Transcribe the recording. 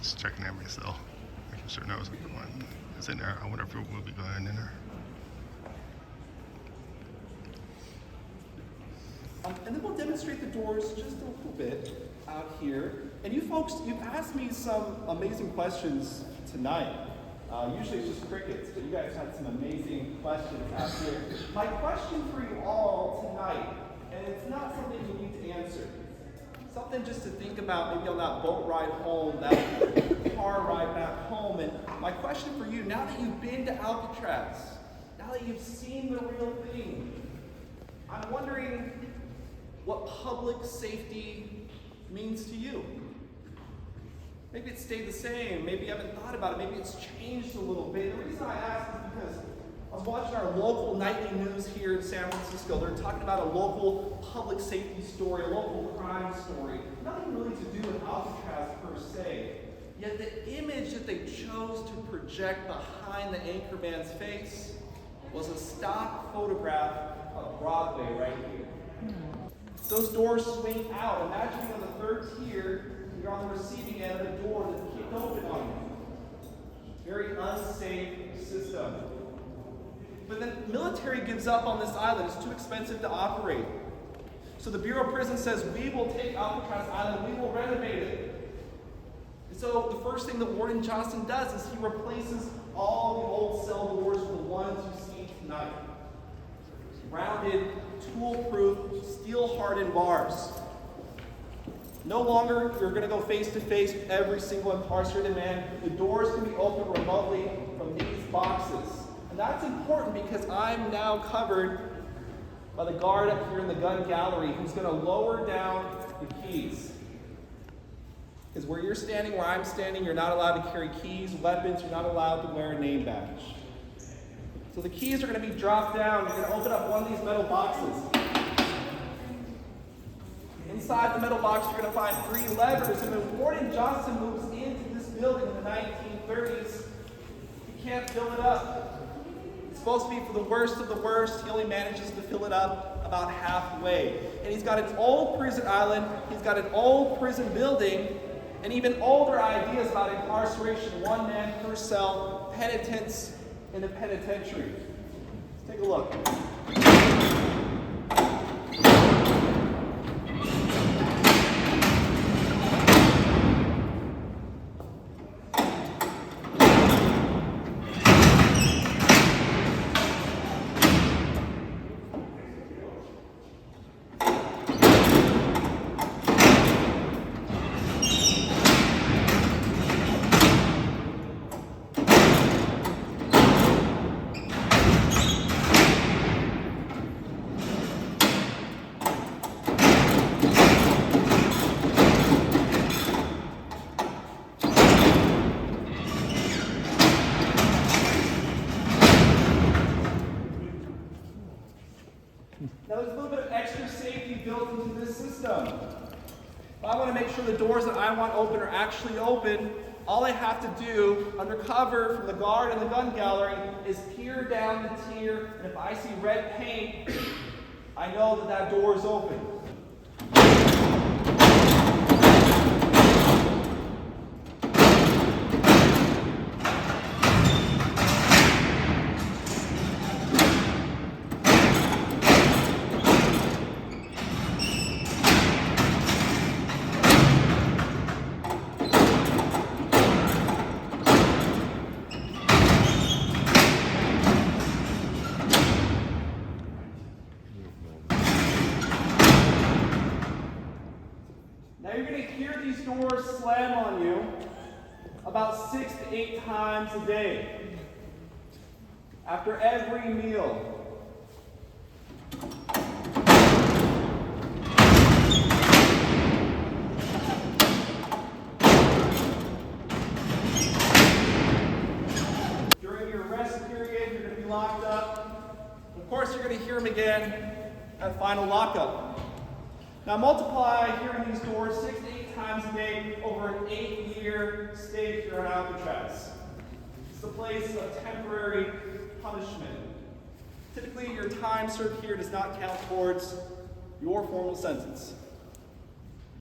Just checking every cell, making sure no one is in there. I wonder if it will be going in there. And then we'll demonstrate the doors just a little bit out here. And you folks, you've asked me some amazing questions tonight. Usually it's just crickets, but you guys had some amazing questions out here. My question for you all tonight, and it's not something you need to answer, something just to think about maybe on that boat ride home, that car ride back home. And my question for you, now that you've been to Alcatraz, now that you've seen the real thing, I'm wondering what public safety means to you. Maybe it stayed the same, maybe you haven't thought about it, maybe it's changed a little bit. The reason I ask is because I was watching our local nightly news here in San Francisco. They're talking about a local public safety story, a local crime story. Nothing really to do with Alcatraz per se. Yet the image that they chose to project behind the anchorman's face was a stock photograph of Broadway right here. Those doors swing out. Imagine you're on the third tier, you're on the receiving end of a door that's kicked open on you. Very unsafe system. But then military gives up on this island. It's too expensive to operate. So the Bureau of Prisons says, we will take Alcatraz Island, we will renovate it. And so the first thing that Warden Johnson does is he replaces all the old cell doors with the ones you see tonight. Rounded, tool-proof, steel-hardened bars. No longer you're going to go face-to-face with every single incarcerated man. The doors can be opened remotely from these boxes. And that's important because I'm now covered by the guard up here in the gun gallery who's going to lower down the keys. Because where you're standing, where I'm standing, you're not allowed to carry keys, weapons, you're not allowed to wear a name badge. So the keys are going to be dropped down. You're going to open up one of these metal boxes. Inside the metal box, you're going to find 3 levers. And when Warden Johnson moves into this building in the 1930s, he can't fill it up. It's supposed to be for the worst of the worst. He only manages to fill it up about halfway. And he's got an old prison island. He's got an old prison building. And even older ideas about incarceration. 1 man per cell, penitence in a penitentiary. Let's take a look. Now there's a little bit of extra safety built into this system. If I want to make sure the doors that I want open are actually open, all I have to do, under cover from the guard in the gun gallery, is peer down the tier, and if I see red paint, I know that that door is open. Now you're going to hear these doors slam on you about 6 to 8 times a day. After every meal. During your rest period, you're going to be locked up. Of course, you're going to hear them again at final lockup. Now multiply hearing these doors 6 to 8 times a day over an 8-year stay here in Alcatraz. It's the place of temporary punishment. Typically, your time served here does not count towards your formal sentence.